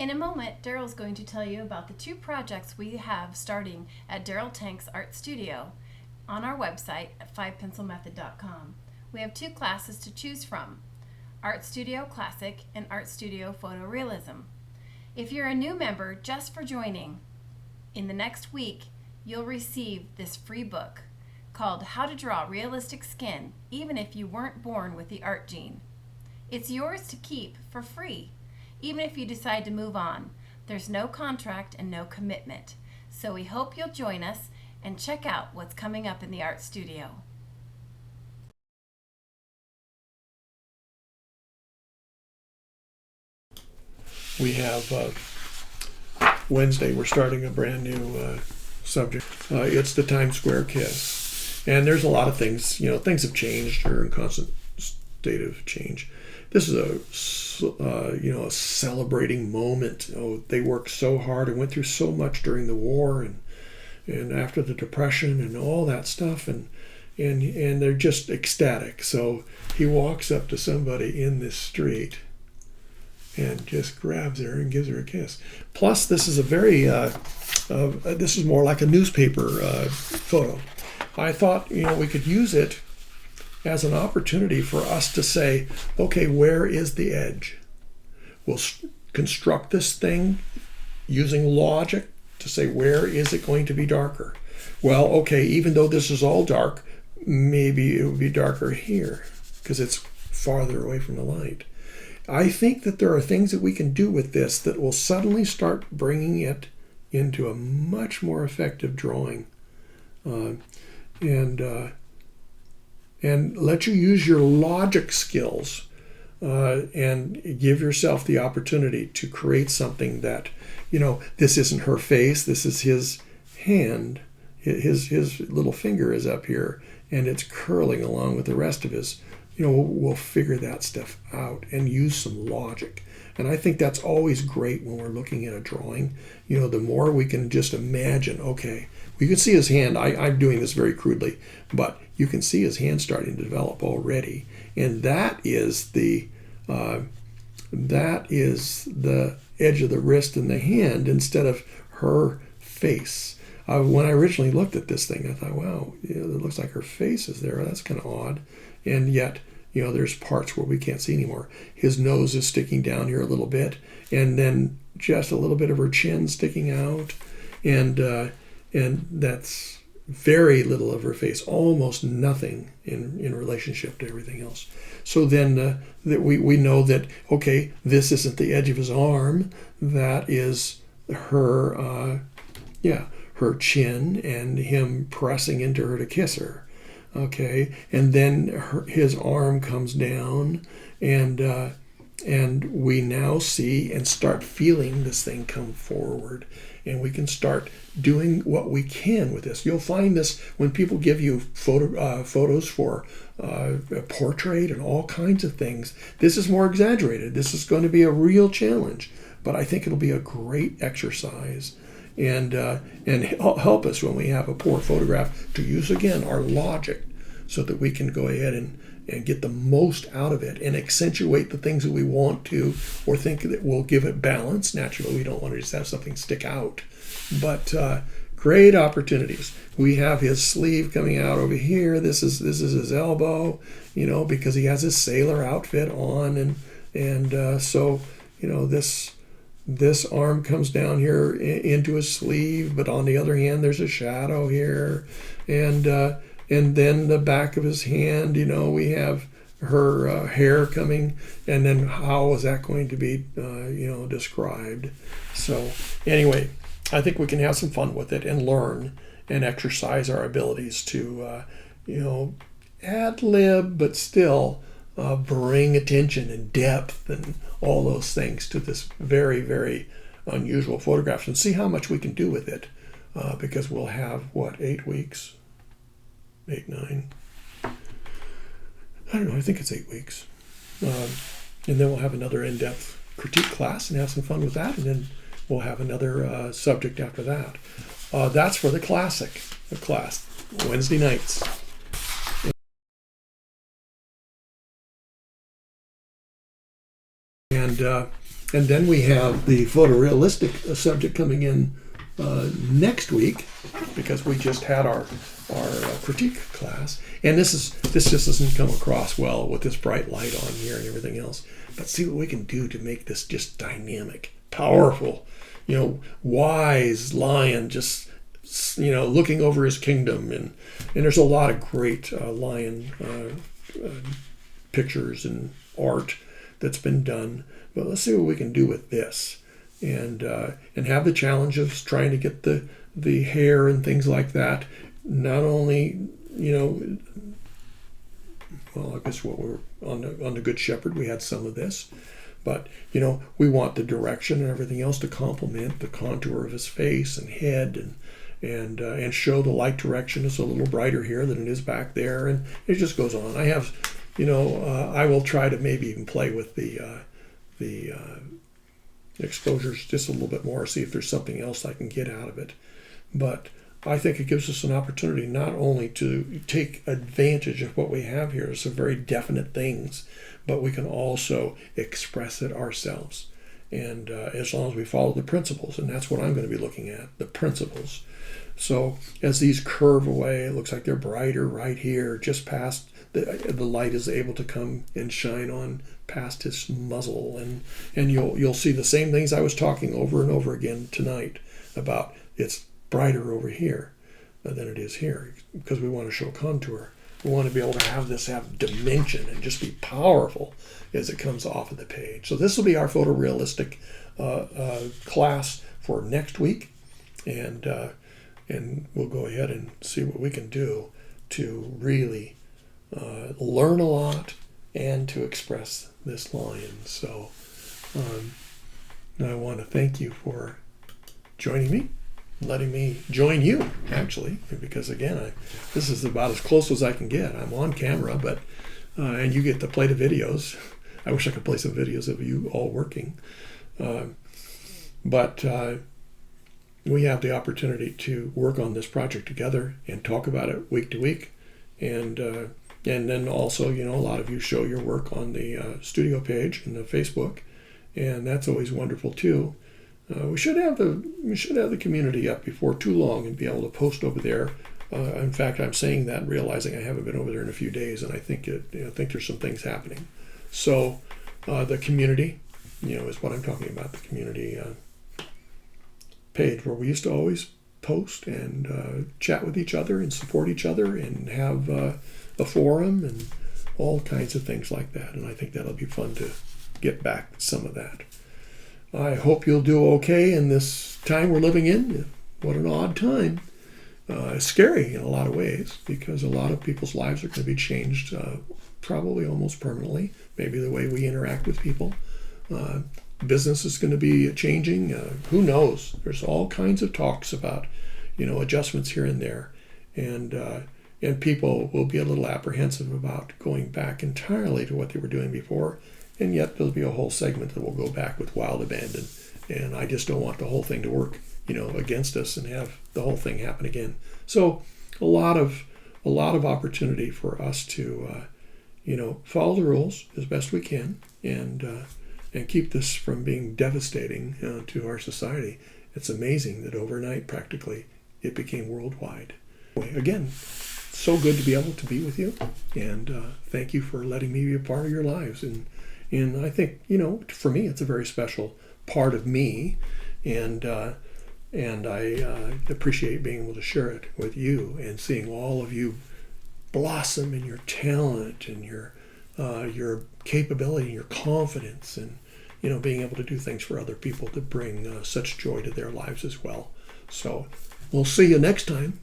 In a moment, Daryl's going to tell you about the two projects we have starting at Daryl Tank's Art Studio on our website at fivepencilmethod.com. We have two classes to choose from, Art Studio Classic and Art Studio Photorealism. If you're a new member just for joining, in the next week, you'll receive this free book called How to Draw Realistic Skin Even If You Weren't Born with the Art Gene. It's yours to keep for free. Even if you decide to move on, there's no contract and no commitment. So we hope you'll join us and check out what's coming up in the art studio. We have Wednesday, we're starting a brand new subject. It's the Times Square Kiss. And there's a lot of things, things have changed. They're in constant state of change. This is a celebrating moment. Oh, they worked so hard and went through so much during the war and after the Depression and all that stuff, and they're just ecstatic. So he walks up to somebody in this street and just grabs her and gives her a kiss. Plus, this is a very this is more like a newspaper photo. I thought we could use it as an opportunity for us to say, okay, where is the edge? We'll construct this thing using logic to say, where is it going to be darker? Well, okay, even though this is all dark, maybe it would be darker here because it's farther away from the light. I think that there are things that we can do with this that will suddenly start bringing it into a much more effective drawing. And let you use your logic skills and give yourself the opportunity to create something that, this isn't her face, this is his hand. His little finger is up here and it's curling along with the rest of his. We'll figure that stuff out and use some logic. And I think that's always great when we're looking at a drawing. The more we can just imagine, okay, we can see his hand. I'm doing this very crudely, but you can see his hand starting to develop already. And that is the edge of the wrist and the hand instead of her face. When I originally looked at this thing, I thought, wow, it looks like her face is there. That's kind of odd. And yet, there's parts where we can't see anymore. His nose is sticking down here a little bit, and then just a little bit of her chin sticking out, and that's very little of her face, almost nothing in relationship to everything else. So then that we know that, okay, this isn't the edge of his arm, that is her chin and him pressing into her to kiss her. Okay, and then his arm comes down, and we now see and start feeling this thing come forward, and we can start doing what we can with this. You'll find this when people give you photos for a portrait and all kinds of things. This is more exaggerated. This is going to be a real challenge, but I think it'll be a great exercise. And help us when we have a poor photograph to use again our logic so that we can go ahead and get the most out of it and accentuate the things that we want to or think that will give it balance. Naturally, we don't want to just have something stick out, but great opportunities. We have his sleeve coming out over here. This is his elbow, because he has his sailor outfit on, and so this arm comes down here into his sleeve, but on the other hand, there's a shadow here, and then the back of his hand, we have her hair coming, and then how is that going to be, described? So anyway, I think we can have some fun with it and learn and exercise our abilities to, ad lib, but still bring attention and depth and all those things to this very, very unusual photograph, and see how much we can do with it, because we'll have 8 weeks, 8, 9, I don't know, I think it's 8 weeks, and then we'll have another in-depth critique class and have some fun with that, and then we'll have another subject after that. That's for the class Wednesday nights. And And then we have the photorealistic subject coming in next week, because we just had our critique class, and this just doesn't come across well with this bright light on here and everything else. But see what we can do to make this just dynamic, powerful, wise lion, just looking over his kingdom, and there's a lot of great lion pictures and art that's been done. But let's see what we can do with this, and have the challenge of trying to get the hair and things like that. Not only, well, I guess what we're on the Good Shepherd, we had some of this, but we want the direction and everything else to complement the contour of his face and head, and show the light direction is a little brighter here than it is back there, and it just goes on. I have, I will try to maybe even play with the exposures just a little bit more, see if there's something else I can get out of it. But I think it gives us an opportunity not only to take advantage of what we have here, some very definite things, but we can also express it ourselves. And as long as we follow the principles, and that's what I'm going to be looking at, the principles. So as these curve away, it looks like they're brighter right here, just past the light is able to come and shine on past his muzzle, and you'll see the same things I was talking over and over again tonight about. It's brighter over here than it is here, because we want to show contour. We want to be able to have this have dimension and just be powerful as it comes off of the page. So this will be our photorealistic class for next week, and we'll go ahead and see what we can do to really learn a lot and to express this lion. So I want to thank you for joining me, letting me join you, actually, because again, this is about as close as I can get. I'm on camera, but and you get to play the videos. I wish I could play some videos of you all working, but we have the opportunity to work on this project together and talk about it week to week, and then also, a lot of you show your work on the studio page and the Facebook, and that's always wonderful too. We should have the community up before too long and be able to post over there. In fact, I'm saying that realizing I haven't been over there in a few days, and I think there's some things happening. So the community, is what I'm talking about. The community page where we used to always post and chat with each other and support each other and have a forum and all kinds of things like that. And I think that'll be fun to get back some of that. I hope you'll do okay in this time we're living in. What an odd time. It's scary in a lot of ways, because a lot of people's lives are going to be changed probably almost permanently. Maybe the way we interact with people. Business is going to be changing. Who knows? There's all kinds of talks about, adjustments here and there. And people will be a little apprehensive about going back entirely to what they were doing before. And yet there'll be a whole segment that will go back with wild abandon. And I just don't want the whole thing to work, against us and have the whole thing happen again. So a lot of opportunity for us to, follow the rules as best we can and keep this from being devastating to our society. It's amazing that overnight, practically, it became worldwide. Again, so good to be able to be with you, and thank you for letting me be a part of your lives. And I think, for me, it's a very special part of me, and I appreciate being able to share it with you and seeing all of you blossom in your talent and your capability and your confidence, and being able to do things for other people to bring such joy to their lives as well. So we'll see you next time.